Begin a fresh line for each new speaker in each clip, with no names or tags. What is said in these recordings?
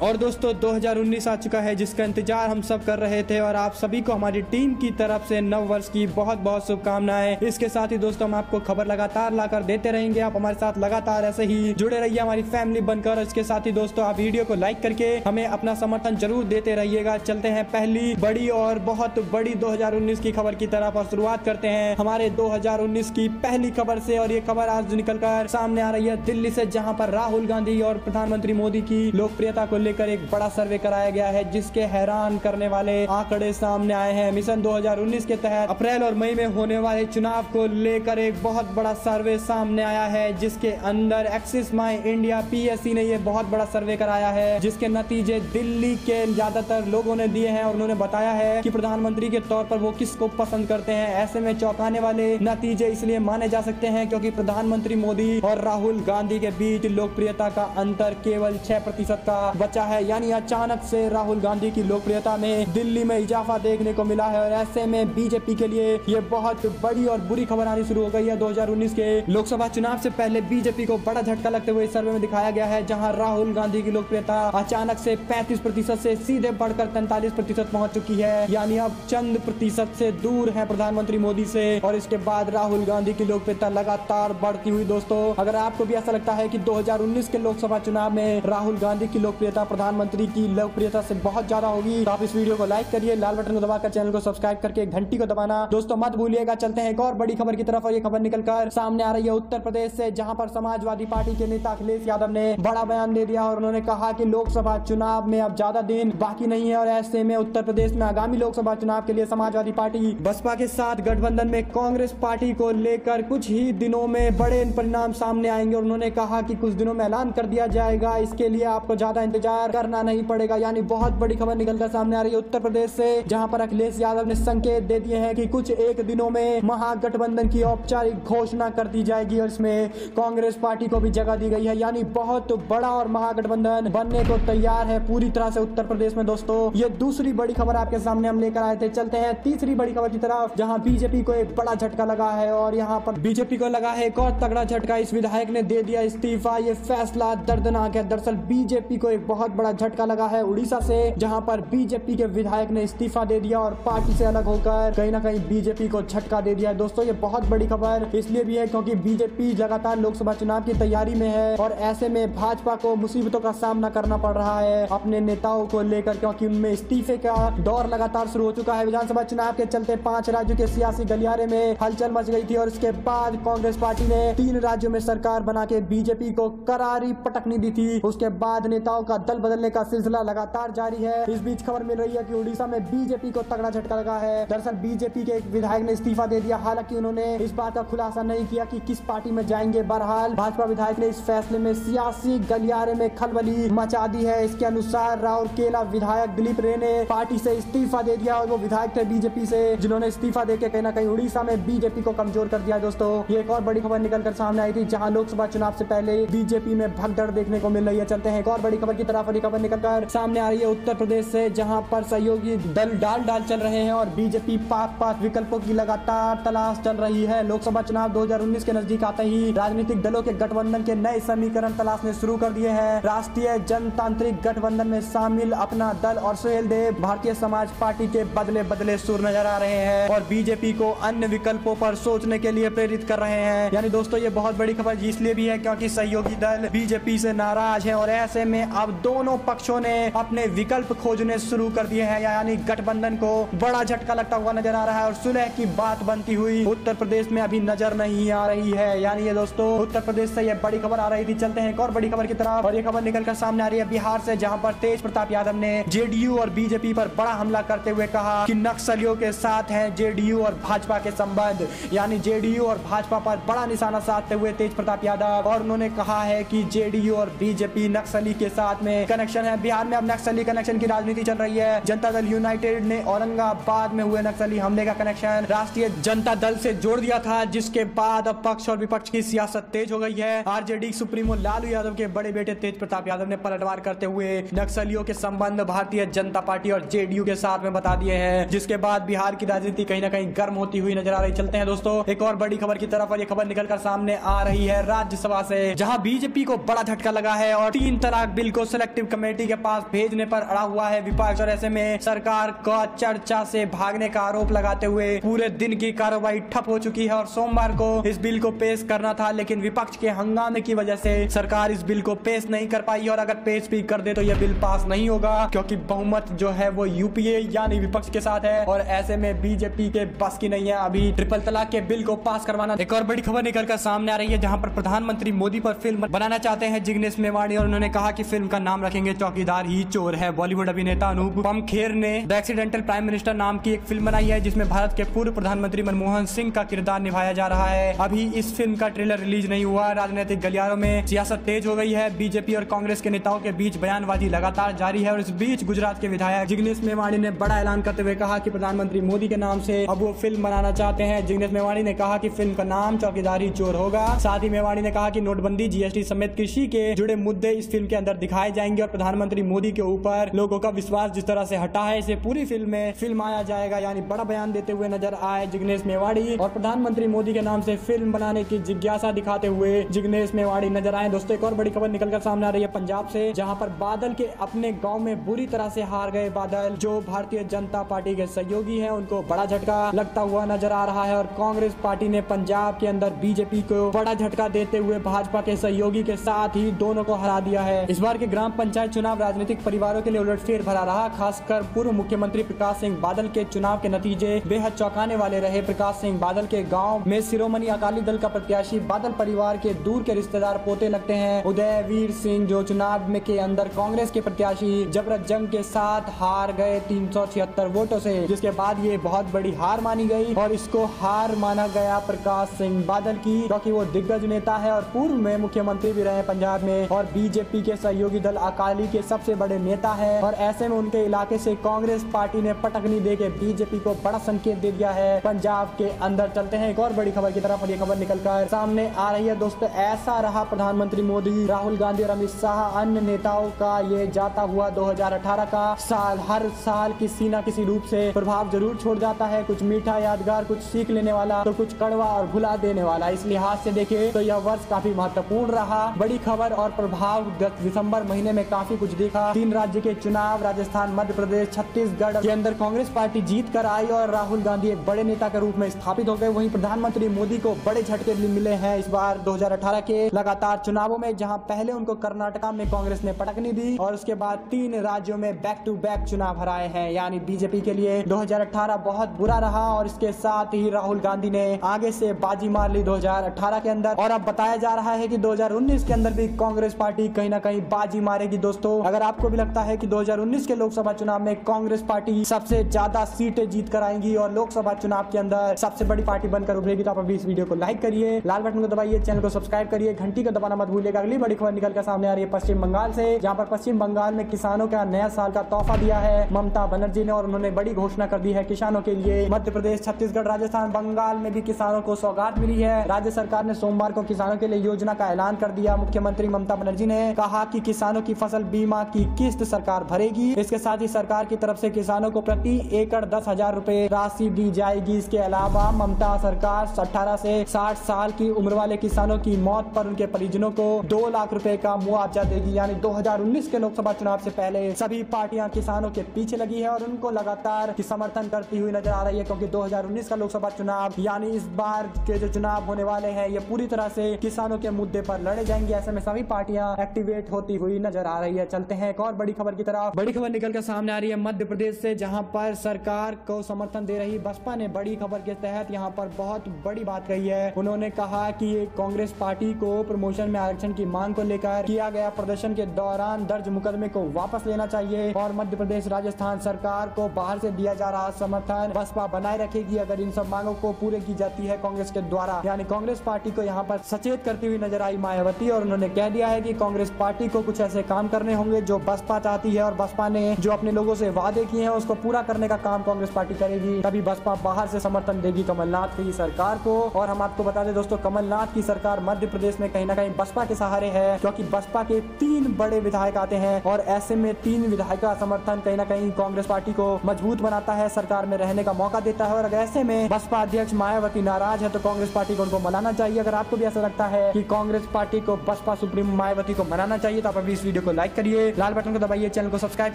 और दोस्तों 2019 आ चुका है जिसका इंतजार हम सब कर रहे थे और आप सभी को हमारी टीम की तरफ से नव वर्ष की बहुत बहुत शुभकामनाएं। इसके साथ ही दोस्तों हम आपको खबर लगातार लाकर देते रहेंगे। आप हमारे साथ लगातार ऐसे ही जुड़े रहिए हमारी फैमिली बनकर। इसके साथ ही दोस्तों आप वीडियो को लाइक करके हमें अपना समर्थन जरूर देते रहिएगा। चलते हैं पहली बड़ी और बहुत बड़ी 2019 की खबर की तरफ और शुरुआत करते हैं हमारे 2019 की पहली खबर से। और ये खबर आज निकलकर सामने आ रही है दिल्ली से, जहाँ पर राहुल गांधी और प्रधानमंत्री मोदी की लोकप्रियता को लेकर एक बड़ा सर्वे कराया गया है, जिसके हैरान करने वाले आंकड़े सामने आए हैं। मिशन 2019 के तहत अप्रैल और मई में होने वाले चुनाव को लेकर एक बहुत बड़ा सर्वे सामने आया है, जिसके अंदर एक्सिस माई इंडिया पीएससी ने ये बहुत बड़ा सर्वे कराया है, जिसके नतीजे दिल्ली के ज्यादातर लोगों ने दिए हैं और उन्होंने बताया है कि प्रधानमंत्री के तौर पर वो किसको पसंद करते हैं। ऐसे में चौंकाने वाले नतीजे इसलिए माने जा सकते हैं क्योंकि प्रधानमंत्री मोदी और राहुल गांधी के बीच लोकप्रियता का अंतर केवल 6% का बचा है। यानी अचानक से राहुल गांधी की लोकप्रियता में दिल्ली में इजाफा देखने को मिला है और ऐसे में बीजेपी के लिए ये बहुत बड़ी और बुरी खबर आनी शुरू हो गई है। 2019 के लोकसभा चुनाव से पहले बीजेपी को बड़ा झटका लगते हुए सर्वे में दिखाया गया है, जहां राहुल गांधी की लोकप्रियता अचानक से 35% से सीधे बढ़कर 43% पहुंच चुकी है। यानी अब चंद प्रतिशत से दूर है प्रधानमंत्री मोदी से और इसके बाद राहुल गांधी की लोकप्रियता लगातार बढ़ती हुई। दोस्तों अगर आपको भी ऐसा लगता है कि 2019 के लोकसभा चुनाव में राहुल गांधी की लोकप्रियता प्रधानमंत्री की लोकप्रियता से बहुत ज्यादा होगी तो आप इस वीडियो को लाइक करिए, लाल बटन को दबाकर चैनल को सब्सक्राइब करके घंटी को दबाना दोस्तों मत भूलिएगा। चलते हैं एक और बड़ी खबर की तरफ और ये खबर निकलकर सामने आ रही है उत्तर प्रदेश से, जहां पर समाजवादी पार्टी के नेता अखिलेश यादव ने बड़ा बयान दे दिया और उन्होंने कहा कि लोकसभा चुनाव में अब ज्यादा दिन बाकी नहीं है और ऐसे में उत्तर प्रदेश में आगामी लोकसभा चुनाव के लिए समाजवादी पार्टी बसपा के साथ गठबंधन में कांग्रेस पार्टी को लेकर कुछ ही दिनों में बड़े परिणाम सामने आएंगे और उन्होंने कहा कि कुछ दिनों में ऐलान कर दिया जाएगा, इसके लिए आपको ज्यादा इंतजार करना नहीं पड़ेगा। यानी बहुत बड़ी खबर निकलकर सामने आ रही है उत्तर प्रदेश से, जहां पर अखिलेश यादव ने संकेत दे दिए हैं कि कुछ एक दिनों में महागठबंधन की औपचारिक घोषणा कर दी जाएगी और इसमें कांग्रेस पार्टी को भी जगह दी गई है। यानी बहुत बड़ा और महागठबंधन बनने को तैयार है पूरी तरह से उत्तर प्रदेश में। दोस्तों ये दूसरी बड़ी खबर आपके सामने हम लेकर आए थे। चलते हैं तीसरी बड़ी खबर की तरफ, जहां बीजेपी को एक बड़ा झटका लगा है और यहाँ पर बीजेपी को लगा है एक और तगड़ा झटका। इस विधायक ने दे दिया इस्तीफा। ये फैसला दर्दनाक है। दरअसल बीजेपी को एक बहुत बड़ा झटका लगा है उड़ीसा से, जहां पर बीजेपी के विधायक ने इस्तीफा दे दिया और पार्टी से अलग होकर कहीं ना कहीं बीजेपी को झटका दे दिया है। दोस्तों ये बहुत बड़ी खबर इसलिए भी है क्योंकि बीजेपी लगातार लोकसभा चुनाव की तैयारी में है और ऐसे में भाजपा को मुसीबतों का सामना करना पड़ रहा है अपने नेताओं को लेकर, क्योंकि उनमें इस्तीफे का दौर लगातार शुरू हो चुका है। विधानसभा चुनाव के चलते 5 राज्यों के सियासी गलियारे में हलचल मच गई थी और इसके बाद कांग्रेस पार्टी ने 3 राज्यों में सरकार बना के बीजेपी को करारी पटकनी दी थी। उसके बाद नेताओं का दल बदलने का सिलसिला लगातार जारी है। इस बीच खबर मिल रही है कि उड़ीसा में बीजेपी को तगड़ा झटका लगा है। दरअसल बीजेपी के एक विधायक ने इस्तीफा दे दिया, हालांकि उन्होंने इस बात का खुलासा नहीं किया कि किस पार्टी में जाएंगे। बहरहाल भाजपा विधायक ने इस फैसले में सियासी गलियारे में खलबली मचा दी है। इसके अनुसार राउरकेला विधायक दिलीप रे ने पार्टी से इस्तीफा दे दिया और वो विधायक थे बीजेपी से, जिन्होंने इस्तीफा देकर कहीं ना कहीं उड़ीसा में बीजेपी को कमजोर कर दिया है। दोस्तों ये एक और बड़ी खबर निकलकर सामने आई थी, जहां लोकसभा चुनाव से पहले बीजेपी में भगदड़ देखने को मिल रही है। चलते हैं एक और बड़ी खबर की तरफ और ये खबर निकलकर सामने आ रही है उत्तर प्रदेश से, जहां पर सहयोगी दल डाल चल रहे हैं और बीजेपी पाक विकल्पों की लगातार तलाश चल रही है। लोकसभा चुनाव 2019 के नजदीक आते ही राजनीतिक दलों के गठबंधन के नए समीकरण तलाशने शुरू कर दिए हैं। राष्ट्रीय जनतांत्रिक गठबंधन में शामिल अपना दल और सुहेल देव भारतीय समाज पार्टी के बदले सुर नजर आ रहे हैं और बीजेपी को अन्य विकल्पों पर सोचने के लिए प्रेरित कर रहे हैं। यानी दोस्तों ये बहुत बड़ी खबर इसलिए भी है क्योंकि सहयोगी दल बीजेपी से नाराज है और ऐसे में अब दोनों पक्षों ने अपने विकल्प खोजने शुरू कर दिए हैं। यानी गठबंधन को बड़ा झटका लगता हुआ नजर आ रहा है और सुलह की बात बनती हुई उत्तर प्रदेश में अभी नजर नहीं आ रही है। यानी ये दोस्तों उत्तर प्रदेश से ये बड़ी खबर आ रही थी। चलते हैं एक और बड़ी खबर की तरफ और ये खबर निकलकर सामने आ रही है बिहार से, जहां पर तेज प्रताप यादव ने जेडीयू और बीजेपी पर बड़ा हमला करते हुए कहा कि नक्सलियों के साथ है जेडीयू और भाजपा के संबंध। यानी जेडीयू और भाजपा पर बड़ा निशाना साधते हुए तेज प्रताप यादव और उन्होंने कहा है कि जेडीयू और बीजेपी नक्सली के साथ में कनेक्शन है। बिहार में अब नक्सली कनेक्शन की राजनीति चल रही है। जनता दल यूनाइटेड ने औरंगाबाद में हुए नक्सली हमले का कनेक्शन राष्ट्रीय जनता दल से जोड़ दिया था, जिसके बाद अब पक्ष और विपक्ष की सियासत तेज हो गई है। आरजेडी सुप्रीमो लालू यादव के बड़े बेटे तेज प्रताप यादव ने पलटवार करते हुए नक्सलियों के संबंध भारतीय जनता पार्टी और जेडीयू के साथ में बता दिए हैं, जिसके बाद बिहार की राजनीति कहीं ना कहीं गर्म होती हुई नजर आ रही। चलते हैं दोस्तों एक और बड़ी खबर की तरफ और ये खबर निकलकर सामने आ रही है राज्यसभा से, जहां बीजेपी को बड़ा झटका लगा है और 3 तलाक बिल को सेलेक्ट सिलेक्टिव कमेटी के पास भेजने पर अड़ा हुआ है विपक्ष। और ऐसे में सरकार का चर्चा से भागने का आरोप लगाते हुए पूरे दिन की कार्रवाई ठप हो चुकी है और सोमवार को इस बिल को पेश करना था, लेकिन विपक्ष के हंगामे की वजह से सरकार इस बिल को पेश नहीं कर पाई। और अगर पेश भी कर दे तो यह बिल पास नहीं होगा, क्योंकि बहुमत जो है वो यूपीए यानी विपक्ष के साथ है। और ऐसे में बीजेपी के बस की नहीं है अभी ट्रिपल तलाक के बिल को पास करवाना। एक और बड़ी खबर निकलकर सामने आ रही है, जहां पर प्रधानमंत्री मोदी पर फिल्म बनाना चाहते हैं जिग्नेश मेवाणी, और उन्होंने कहा कि फिल्म का नाम रखेंगे चौकीदार ही चोर है। बॉलीवुड अभिनेता अनुपम खेर ने द एक्सीडेंटल प्राइम मिनिस्टर नाम की एक फिल्म बनाई है, जिसमें भारत के पूर्व प्रधानमंत्री मनमोहन सिंह का किरदार निभाया जा रहा है। अभी इस फिल्म का ट्रेलर रिलीज नहीं हुआ। राजनीतिक गलियारों में सियासत तेज हो गई है। बीजेपी और कांग्रेस के नेताओं के बीच बयानबाजी लगातार जारी है। और इस बीच गुजरात के विधायक जिग्नेश मेवाणी ने बड़ा ऐलान करते हुए कहा कि प्रधानमंत्री मोदी के नाम से अब वो फिल्म बनाना चाहते हैं। जिग्नेश मेवाणी ने कहा कि फिल्म का नाम चौकीदार ही चोर होगा। साथ ही मेवाणी ने कहा कि नोटबंदी, जीएसटी समेत कृषि के जुड़े मुद्दे इस फिल्म के अंदर दिखाए जाएंगे और प्रधानमंत्री मोदी के ऊपर लोगों का विश्वास जिस तरह से हटा है, इसे पूरी फिल्म में फिल्माया जाएगा। यानी बड़ा बयान देते हुए नजर आए जिग्नेश मेवाणी और प्रधानमंत्री मोदी के नाम से फिल्म बनाने की जिज्ञासा दिखाते हुए जिग्नेश मेवाणी नजर आए। दोस्तों एक और बड़ी खबर निकलकर सामने आ रही है पंजाब से, जहां पर बादल के अपने गांव में बुरी तरह से हार गए। बादल जो भारतीय जनता पार्टी के सहयोगी हैं, उनको बड़ा झटका लगता हुआ नजर आ रहा है। और कांग्रेस पार्टी ने पंजाब के अंदर बीजेपी को बड़ा झटका देते हुए भाजपा के सहयोगी के साथ ही दोनों को हरा दिया है। इस बार के ग्राम पंचायत चुनाव राजनीतिक परिवारों के लिए उलटफेर भरा रहा। खासकर पूर्व मुख्यमंत्री प्रकाश सिंह बादल के चुनाव के नतीजे बेहद चौंकाने वाले रहे। प्रकाश सिंह बादल के गाँव में शिरोमणि अकाली दल का प्रत्याशी बादल परिवार के दूर के रिश्तेदार पोते लगते हैं उदय वीर सिंह, जो चुनाव में के अंदर कांग्रेस के प्रत्याशी जबरत जंग के साथ हार गए 376 वोटों से, जिसके बाद ये बहुत बड़ी हार मानी गई। और इसको हार माना गया प्रकाश सिंह बादल की, क्योंकि वो दिग्गज नेता है और पूर्व में मुख्यमंत्री भी रहे पंजाब में और बीजेपी के सहयोगी दल अकाली के सबसे बड़े नेता है। और ऐसे में उनके इलाके से कांग्रेस पार्टी ने पटकनी देके बीजेपी को बड़ा संकेत दे दिया है पंजाब के अंदर। चलते हैं एक और बड़ी खबर की तरफ, और ये खबर निकलकर सामने आ रही है। दोस्तों ऐसा रहा प्रधानमंत्री मोदी, राहुल गांधी और अमित शाह अन्य नेताओं का ये जाता हुआ 2018 का साल हर साल किसी न किसी रूप से प्रभाव जरूर छोड़ जाता है। कुछ मीठा यादगार, कुछ सीख लेने वाला तो कुछ कड़वा और भुला देने वाला। इस लिहाज से देखें तो यह वर्ष काफी महत्वपूर्ण रहा। बड़ी खबर और प्रभाव दिसंबर महीने में काफी कुछ देखा। 3 राज्य के चुनाव राजस्थान, मध्य प्रदेश, छत्तीसगढ़ के अंदर कांग्रेस पार्टी जीत कर आई और राहुल गांधी एक बड़े नेता के रूप में स्थापित हो गए। वहीं प्रधानमंत्री मोदी को बड़े झटके मिले हैं इस बार 2018 के लगातार चुनावों में, जहां पहले उनको कर्नाटका में कांग्रेस ने पटकनी दी और उसके बाद 3 राज्यों में बैक टू बैक चुनाव हराए हैं। यानी बीजेपी के लिए 2018 बहुत बुरा रहा और इसके साथ ही राहुल गांधी ने आगे से बाजी मार ली 2018 के अंदर। और अब बताया जा रहा है कि 2019 के अंदर भी कांग्रेस पार्टी कहीं ना कहीं बाजी मारेगी। दोस्तों अगर आपको भी लगता है कि 2019 के लोकसभा चुनाव में कांग्रेस पार्टी सबसे ज्यादा सीटें जीत कर आएंगी और लोकसभा चुनाव के अंदर सबसे बड़ी पार्टी बनकर उभरेगी, तो आप अभी इस वीडियो को लाइक करिए, लाल बटन को दबाइए, चैनल को सब्सक्राइब करिए, घंटी को दबाना मत भूलिएगा। अगली बड़ी खबर निकलकर सामने आ रही है पश्चिम बंगाल से, जहां पर पश्चिम बंगाल में किसानों का नया साल का तोहफा दिया है ममता बनर्जी ने और उन्होंने बड़ी घोषणा कर दी है किसानों के लिए। मध्य प्रदेश, छत्तीसगढ़, राजस्थान, बंगाल में भी किसानों को सौगात मिली है। राज्य सरकार ने सोमवार को किसानों के लिए योजना का ऐलान कर दिया। मुख्यमंत्री ममता बनर्जी ने कहा कि किसानों की फसल बीमा की किस्त सरकार भरेगी। इसके साथ ही सरकार की तरफ से किसानों को प्रति एकड़ 10,000 रुपए राशि दी जाएगी। इसके अलावा ममता सरकार 18 से 60 साल की उम्र वाले किसानों की मौत पर उनके परिजनों को 2 लाख रुपए का मुआवजा देगी। यानी 2019 के लोकसभा चुनाव से पहले सभी पार्टियां किसानों के पीछे लगी है और उनको लगातार समर्थन करती हुई नजर आ रही है, क्योंकि 2019 का लोकसभा चुनाव यानी इस बार के जो चुनाव होने वाले हैं ये पूरी तरह से किसानों के मुद्दे पर लड़े जाएंगे। ऐसे में सभी पार्टियां एक्टिवेट होती हुई नजर आ रही है। चलते हैं एक और बड़ी खबर की तरफ। बड़ी खबर निकल कर सामने आ रही है मध्य प्रदेश से, जहां पर सरकार को समर्थन दे रही बसपा ने बड़ी खबर के तहत यहां पर बहुत बड़ी बात कही है। उन्होंने कहा कि कांग्रेस पार्टी को प्रमोशन में आरक्षण की मांग को लेकर किया गया प्रदर्शन के दौरान दर्ज मुकदमे को वापस लेना चाहिए और मध्य प्रदेश, राजस्थान सरकार को बाहर से दिया जा रहा समर्थन बसपा बनाए रखेगी अगर इन सब मांगों को पूरे की जाती है कांग्रेस के द्वारा। यानी कांग्रेस पार्टी को यहाँ पर सचेत करती हुई नजर आई मायावती और उन्होंने कह दिया है कि कांग्रेस पार्टी को कुछ ऐसे काम करने होंगे जो बसपा चाहती है और बसपा ने जो अपने लोगों से वादे किए हैं उसको पूरा करने का काम कांग्रेस पार्टी करेगी। तभी बसपा बाहर से समर्थन देगी कमलनाथ की सरकार को। और हम आपको बता दें दोस्तों, कमलनाथ की सरकार मध्य प्रदेश में कहीं ना कहीं बसपा के सहारे है, क्योंकि बसपा के 3 बड़े विधायक आते हैं और ऐसे में 3 विधायक का समर्थन कहीं ना कहीं कांग्रेस पार्टी को मजबूत बनाता है, सरकार में रहने का मौका देता है। और अगर ऐसे में बसपा अध्यक्ष मायावती नाराज है तो कांग्रेस पार्टी को उनको मनाना चाहिए। अगर आपको भी ऐसा लगता है कि कांग्रेस पार्टी को बसपा सुप्रीमो मायावती को मनाना चाहिए तो आप अभी इस वीडियो को लाइक करिए, लाल बटन को दबाइए, चैनल को सब्सक्राइब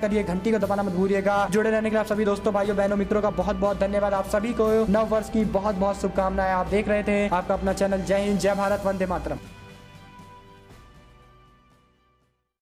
करिए, घंटी को दबाना मत भूलिएगा। जुड़े रहने के लिए आप सभी दोस्तों, भाइयों, बहनों, मित्रों का बहुत बहुत धन्यवाद। आप सभी को नव वर्ष की बहुत बहुत शुभकामनाएं। आप देख रहे थे आपका अपना चैनल। जय हिंद, जय भारत, वंदे मातरम।